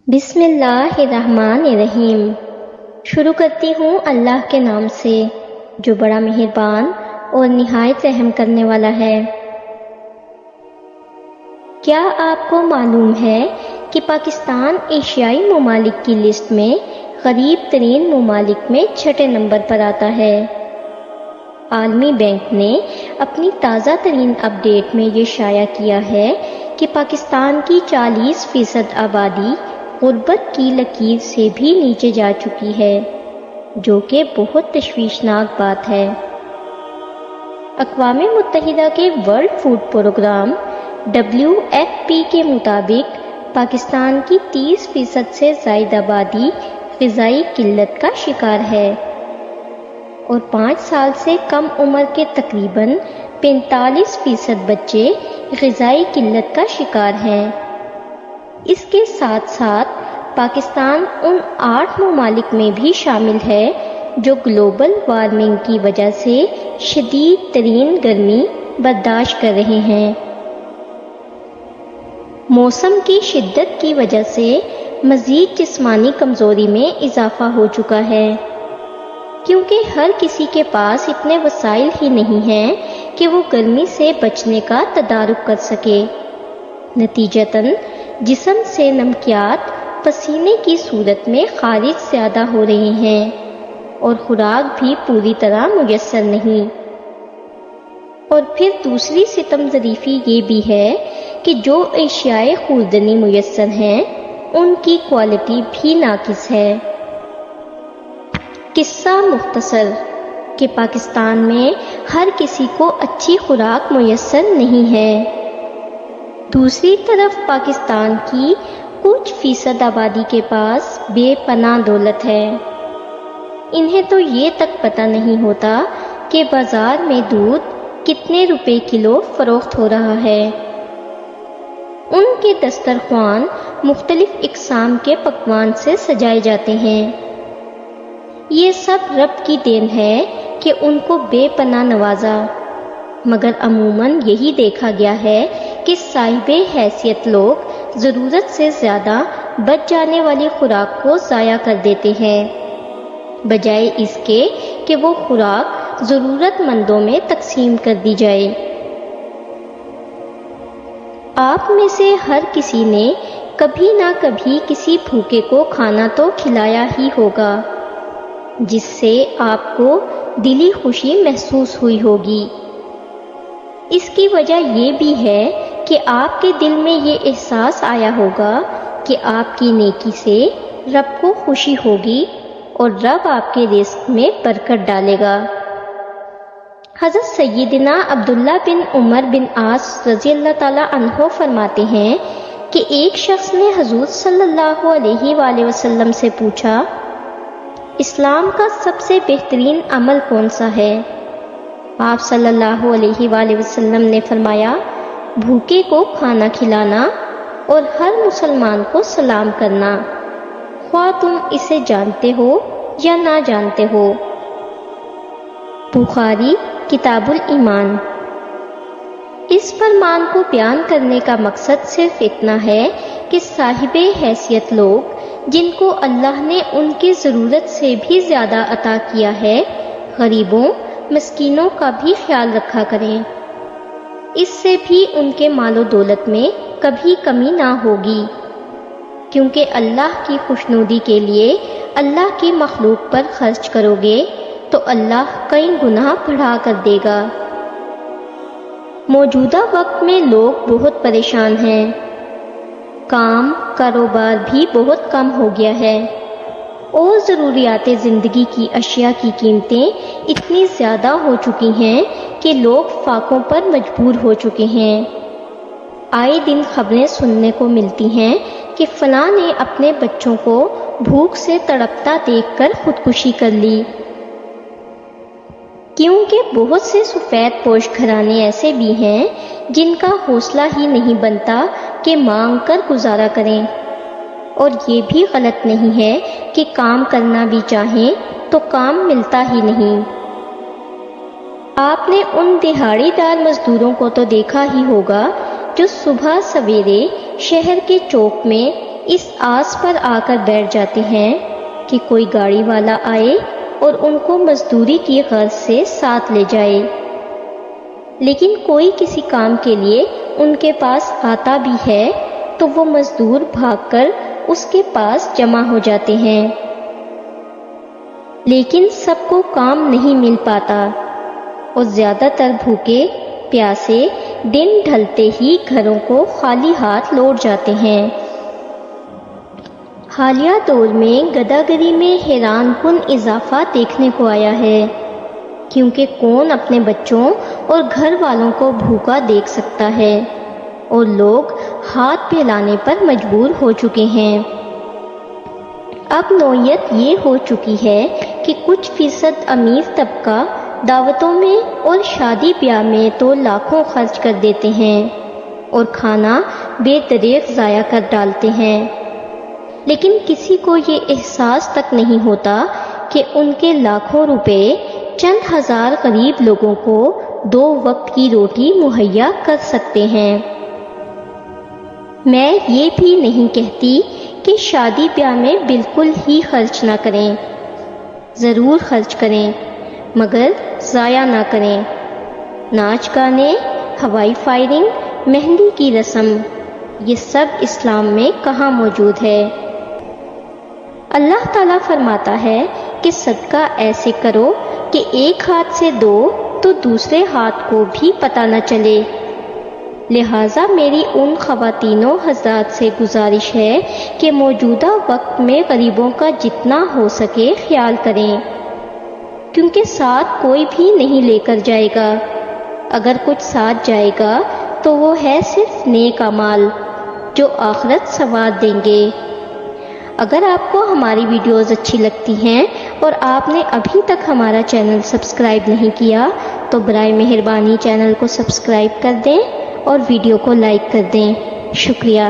بسم اللہ الرحمن الرحیم۔ شروع کرتی ہوں اللہ کے نام سے جو بڑا مہربان اور نہایت رحم کرنے والا ہے۔ کیا آپ کو معلوم ہے کہ پاکستان ایشیائی ممالک کی لسٹ میں غریب ترین ممالک میں 6 نمبر پر آتا ہے؟ عالمی بینک نے اپنی تازہ ترین اپ ڈیٹ میں یہ شائع کیا ہے کہ پاکستان کی 40% آبادی غربت کی لکیر سے بھی نیچے جا چکی ہے، جو کہ بہت تشویشناک بات ہے۔ اقوام متحدہ کے ورلڈ فوڈ پروگرام WFP کے مطابق پاکستان کی 30% سے زائد آبادی غذائی قلت کا شکار ہے اور 5 سال سے کم عمر کے تقریباً 45% بچے غذائی قلت کا شکار ہیں۔ اس کے ساتھ ساتھ پاکستان ان 8 ممالک میں بھی شامل ہے جو گلوبل وارمنگ کی وجہ سے شدید ترین گرمی برداشت کر رہے ہیں۔ موسم کی شدت کی وجہ سے مزید جسمانی کمزوری میں اضافہ ہو چکا ہے، کیونکہ ہر کسی کے پاس اتنے وسائل ہی نہیں ہیں کہ وہ گرمی سے بچنے کا تدارک کر سکے۔ نتیجتاً جسم سے نمکیات پسینے کی صورت میں خارج زیادہ ہو رہے ہیں اور خوراک بھی پوری طرح میسر نہیں۔ اور پھر دوسری ستم ظریفی یہ بھی ہے کہ جو اشیائے خوردنی میسر ہیں ان کی کوالٹی بھی ناقص ہے۔ قصہ مختصر کہ پاکستان میں ہر کسی کو اچھی خوراک میسر نہیں ہے۔ دوسری طرف پاکستان کی کچھ فیصد آبادی کے پاس بے پناہ دولت ہے۔ انہیں تو یہ تک پتہ نہیں ہوتا کہ بازار میں دودھ کتنے روپے کلو فروخت ہو رہا ہے۔ ان کے دسترخوان مختلف اقسام کے پکوان سے سجائے جاتے ہیں۔ یہ سب رب کی دین ہے کہ ان کو بے پناہ نوازا، مگر عموماً یہی دیکھا گیا ہے کہ صاحب حیثیت لوگ ضرورت سے زیادہ بچ جانے والی خوراک کو ضائع کر دیتے ہیں، بجائے اس کے کہ وہ خوراک ضرورت مندوں میں تقسیم کر دی جائے۔ آپ میں سے ہر کسی نے کبھی نہ کبھی کسی بھوکے کو کھانا تو کھلایا ہی ہوگا، جس سے آپ کو دلی خوشی محسوس ہوئی ہوگی۔ اس کی وجہ یہ بھی ہے کہ آپ کے دل میں یہ احساس آیا ہوگا کہ آپ کی نیکی سے رب کو خوشی ہوگی اور رب آپ کے رزق میں برکت ڈالے گا۔ حضرت سیدنا عبداللہ بن عمر بن عاص رضی اللہ تعالی عنہ فرماتے ہیں کہ ایک شخص نے حضور صلی اللہ علیہ وآلہ وسلم سے پوچھا، اسلام کا سب سے بہترین عمل کون سا ہے؟ آپ صلی اللہ علیہ وآلہ وسلم نے فرمایا، بھوکے کو کھانا کھلانا اور ہر مسلمان کو سلام کرنا، خواہ تم اسے جانتے ہو یا نہ جانتے ہو۔ بخاری کتاب الایمان۔ اس فرمان کو بیان کرنے کا مقصد صرف اتنا ہے کہ صاحب حیثیت لوگ جن کو اللہ نے ان کی ضرورت سے بھی زیادہ عطا کیا ہے، غریبوں مسکینوں کا بھی خیال رکھا کریں۔ اس سے بھی ان کے مال و دولت میں کبھی کمی نہ ہوگی، کیونکہ اللہ کی خوشنودی کے لیے اللہ کی مخلوق پر خرچ کرو گے تو اللہ کئی گناہ بڑھا کر دے گا۔ موجودہ وقت میں لوگ بہت پریشان ہیں، کام کاروبار بھی بہت کم ہو گیا ہے اور ضروریات زندگی کی اشیاء کی قیمتیں اتنی زیادہ ہو چکی ہیں کہ لوگ فاقوں پر مجبور ہو چکے ہیں۔ آئے دن خبریں سننے کو ملتی ہیں کہ فلاں نے اپنے بچوں کو بھوک سے تڑپتا دیکھ کر خودکشی کر لی، کیونکہ بہت سے سفید پوش گھرانے ایسے بھی ہیں جن کا حوصلہ ہی نہیں بنتا کہ مانگ کر گزارا کریں، اور یہ بھی غلط نہیں ہے کہ کام کرنا بھی چاہیں تو کام ملتا ہی نہیں۔ آپ نے ان دہاڑی دار مزدوروں کو تو دیکھا ہی ہوگا جو صبح سویرے شہر کے چوک میں اس آس پر آ کر بیٹھ جاتے ہیں کہ کوئی گاڑی والا آئے اور ان کو مزدوری کی غرض سے ساتھ لے جائے، لیکن کوئی کسی کام کے لیے ان کے پاس آتا بھی ہے تو وہ مزدور بھاگ کر اس کے پاس جمع ہو جاتے ہیں، لیکن سب کو کام نہیں مل پاتا اور زیادہ تر بھوکے پیاسے دن ڈھلتے ہی گھروں کو خالی ہاتھ لوٹ جاتے ہیں۔ حالیہ دور میں گداگری میں حیران کن اضافہ دیکھنے کو آیا ہے، کیونکہ کون اپنے بچوں اور گھر والوں کو بھوکا دیکھ سکتا ہے، اور لوگ ہاتھ پھیلانے پر مجبور ہو چکے ہیں۔ اب نوعیت یہ ہو چکی ہے کہ کچھ فیصد امیر طبقہ دعوتوں میں اور شادی بیاہ میں تو لاکھوں خرچ کر دیتے ہیں اور کھانا بے دریغ ضائع کر ڈالتے ہیں، لیکن کسی کو یہ احساس تک نہیں ہوتا کہ ان کے لاکھوں روپے چند ہزار غریب لوگوں کو 2 وقت کی روٹی مہیا کر سکتے ہیں۔ میں یہ بھی نہیں کہتی کہ شادی بیاہ میں بالکل ہی خرچ نہ کریں، ضرور خرچ کریں مگر ضائع نہ کریں۔ ناچ گانے، ہوائی فائرنگ، مہندی کی رسم، یہ سب اسلام میں کہاں موجود ہے؟ اللہ تعالیٰ فرماتا ہے کہ صدقہ ایسے کرو کہ ایک ہاتھ سے دو تو دوسرے ہاتھ کو بھی پتہ نہ چلے۔ لہٰذا میری ان خواتین و حضرات سے گزارش ہے کہ موجودہ وقت میں غریبوں کا جتنا ہو سکے خیال کریں، کیونکہ ساتھ کوئی بھی نہیں لے کر جائے گا، اگر کچھ ساتھ جائے گا تو وہ ہے صرف نیک اعمال جو آخرت ثواب دیں گے۔ اگر آپ کو ہماری ویڈیوز اچھی لگتی ہیں اور آپ نے ابھی تک ہمارا چینل سبسکرائب نہیں کیا تو برائے مہربانی چینل کو سبسکرائب کر دیں اور ویڈیو کو لائک کر دیں۔ شکریہ۔